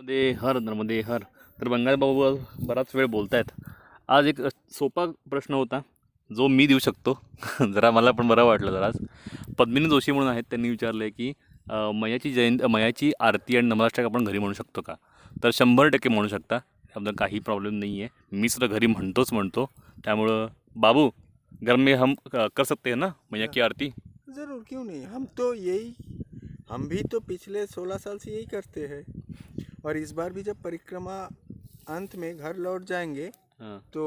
नर्मदे हर, नर्मदे हर. तर बंगाल बाबू बराच वेळ बोलतायत. आज एक सोपा प्रश्न होता जो मी देऊ शकतो. जरा मला पण बरं वाटलं जरा आज. पद्मिनी जोशी म्हणून आहेत, त्यांनी विचारलं आहे की मयाची आरती आणि नमस्कार आपण घरी म्हणू शकतो का? तर 100% म्हणू शकता. त्याबद्दल काही प्रॉब्लेम नाही आहे. मी सुद्धा घरी म्हणतो. त्यामुळं बाबू घर में हम कर सकते हैं ना मैया की आरती? ज़रूर, क्यों नहीं। हम भी तो पिछले 16 साल से यही करते हैं। और इस बार भी जब परिक्रमा अंत में घर लौट जाएंगे हाँ तो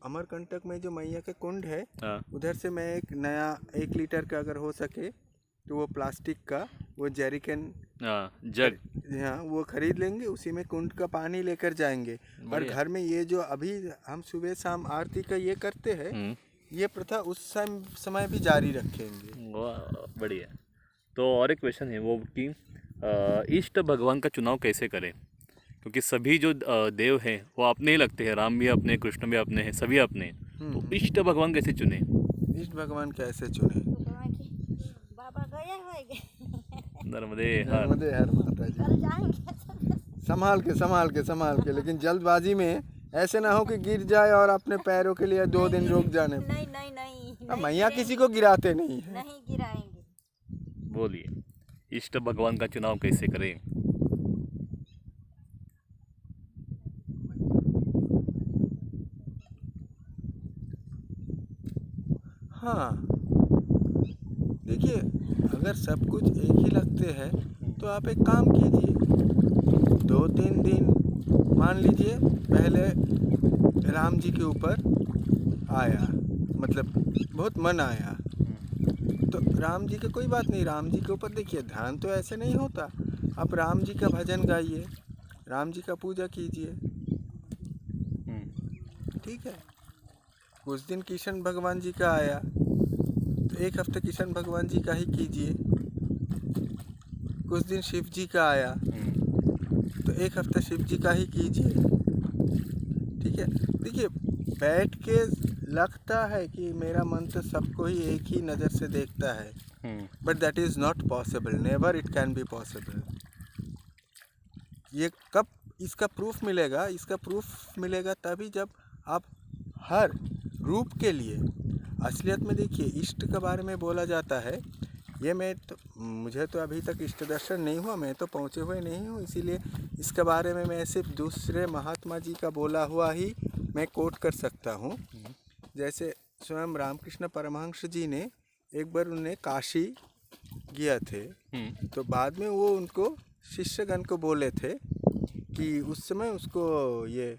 अमरकंटक में जो मैया के कुंड है हाँ उधर से मैं एक नया 1 लीटर का अगर हो सके तो वो प्लास्टिक का वो जेरिकन हाँ जग. हाँ वो खरीद लेंगे, उसी में कुंड का पानी लेकर जाएंगे। और बढ़िया. घर में ये जो अभी हम सुबह शाम आरती का ये करते हैं, ये प्रथा उस समय भी जारी रखेंगे। वाह बढ़िया. तो और एक क्वेश्चन है वो कि इष्ट भगवान का चुनाव कैसे करें? क्योंकि सभी जो देव हैं वो अपने ही लगते हैं. राम भी अपने, कृष्ण भी अपने हैं, सभी अपने हैं. तो इष्ट भगवान कैसे चुने? इष्ट भगवान कैसे चुने? बाबा गए होंगे, नर्मदे हर. नर्मदे हर माता जी। कल जाएंगे। संभाल के लेकिन जल्दबाजी में ऐसे ना हो कि गिर जाए और अपने पैरों के लिए 2 दिन रुक जाने। नहीं नहीं नहीं अब मैया किसी को गिराते नहीं है। नहीं गिराएंगे। बोलिए, इष्ट भगवान का चुनाव कैसे करें? हाँ देखिए, अगर सब कुछ एक ही लगते हैं तो आप एक काम कीजिए, 2-3 दिन मान लीजिए पहले राम जी के ऊपर आया, मतलब बहुत मन आया, तो राम जी का कोई बात नहीं, राम जी के ऊपर देखिए ध्यान तो ऐसे नहीं होता। आप राम जी का भजन गाइए, राम जी का पूजा कीजिए, ठीक है। कुछ दिन किशन भगवान जी का आया तो 1 हफ्ते किशन भगवान जी का ही कीजिए। कुछ दिन शिव जी का आया तो 1 हफ्ते शिव जी का ही कीजिए, ठीक है। देखिए बैठ के लगता है कि मेरा मन तो सबको ही एक ही नज़र से देखता है, but that is not possible, never it can be possible. ये कब इसका प्रूफ मिलेगा? इसका प्रूफ मिलेगा तभी जब आप हर रूप के लिए असलियत में देखिए। इष्ट के बारे में बोला जाता है, ये मुझे तो अभी तक इष्ट दर्शन नहीं हुआ, मैं तो पहुँचे हुए नहीं हूँ, इसीलिए इसके बारे में मैं सिर्फ दूसरे महात्मा जी का बोला हुआ ही मैं कोट कर सकता हूँ। जैसे स्वयं रामकृष्ण परमहंस जी ने एक बार उन्हें काशी गया थे, तो बाद में वो उनको शिष्यगण को बोले थे कि उस समय उसको ये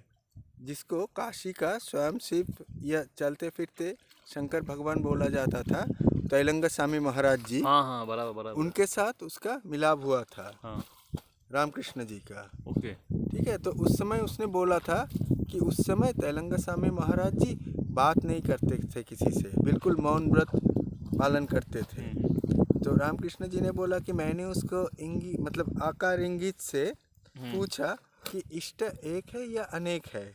जिसको काशी का स्वयं शिव या चलते फिरते शंकर भगवान बोला जाता था, तैलंग स्वामी महाराज जी, हाँ बराबर. उनके साथ उसका मिलाप हुआ था, हाँ रामकृष्ण जी का, ओके. ठीक है। तो उस समय उसने बोला था कि उस समय तैलंग स्वामी महाराज जी बात नहीं करते थे किसी से, बिल्कुल मौन व्रत पालन करते थे। तो रामकृष्ण जी ने बोला कि मैंने उसको मतलब आकार इंगित से पूछा कि इष्ट एक है या अनेक है,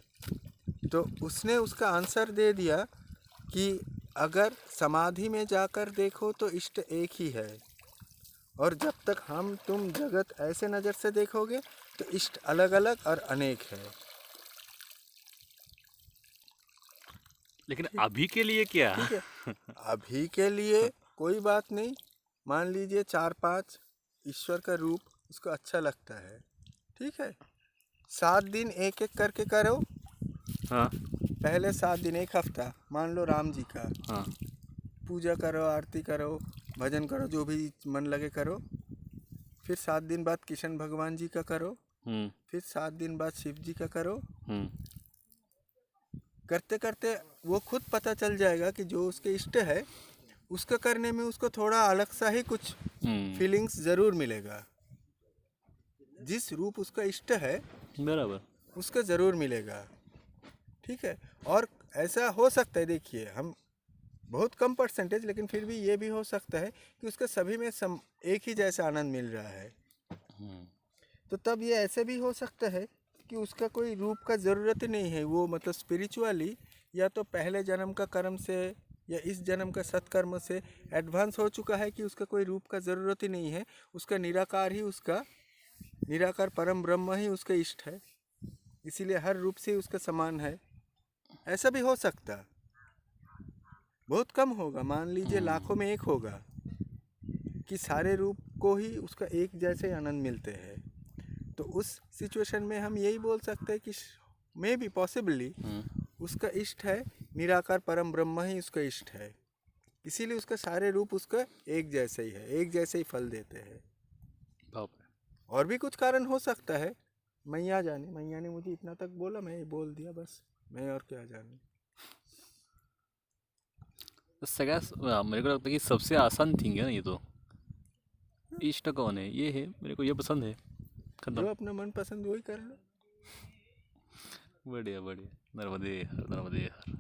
तो उसने उसका आंसर दे दिया कि अगर समाधि में जाकर देखो तो इष्ट एक ही है, और जब तक हम तुम जगत ऐसे नज़र से देखोगे तो इष्ट अलग अलग और अनेक है। लेकिन अभी के लिए क्या? ठीक है, अभी के लिए कोई बात नहीं, मान लीजिए 4-5 ईश्वर का रूप उसको अच्छा लगता है, ठीक है। 7 दिन एक एक करके करो। हाँ पहले 7 दिन 1 हफ्ता मान लो राम जी का, हाँ पूजा करो, आरती करो, भजन करो, जो भी मन लगे करो। फिर 7 दिन बाद किशन भगवान जी का करो, फिर 7 दिन बाद शिव जी का करो। करते करते वो खुद पता चल जाएगा कि जो उसके इष्ट है उसका करने में उसको थोड़ा अलग सा ही कुछ फीलिंग्स ज़रूर मिलेगा। जिस रूप उसका इष्ट है बराबर. उसका ज़रूर मिलेगा, ठीक है। और ऐसा हो सकता है, देखिए हम बहुत कम परसेंटेज, लेकिन फिर भी ये भी हो सकता है कि उसका सभी में एक ही जैसा आनंद मिल रहा है। तो तब ये ऐसे भी हो सकता है कि उसका कोई रूप का ज़रूरत ही नहीं है, वो मतलब स्पिरिचुअली या तो पहले जन्म का कर्म से या इस जन्म का सत्कर्म से एडवांस हो चुका है कि उसका कोई रूप का ज़रूरत ही नहीं है, उसका निराकार ही उसका निराकार परम ब्रह्म ही उसका इष्ट है, इसीलिए हर रूप से उसका समान है। ऐसा भी हो सकता, बहुत कम होगा, मान लीजिए लाखों में एक होगा कि सारे रूप को ही उसका एक जैसे आनंद मिलते हैं। तो उस सिचुएशन में हम यही बोल सकते हैं कि मे बी पॉसिबली उसका इष्ट है, निराकार परम ब्रह्म ही उसका इष्ट है, इसीलिए उसका सारे रूप उसका एक जैसे ही है, एक जैसे ही फल देते हैं। बाप रे। और भी कुछ कारण हो सकता है, मैया जाने, मैया ने मुझे इतना तक बोला, मैं ये बोल दिया बस, मैं और क्या जानूं। तो सगळ्यात मेरे को लगता है कि सबसे आसान थिंग है ना ये तो। इष्ट कौन है, ये है, मेरे को ये पसंद है, जो खत्म। अपना मन पसंद वही कर लो। बढ़िया बढ़िया, नर्मदे हर नर्मदे हर।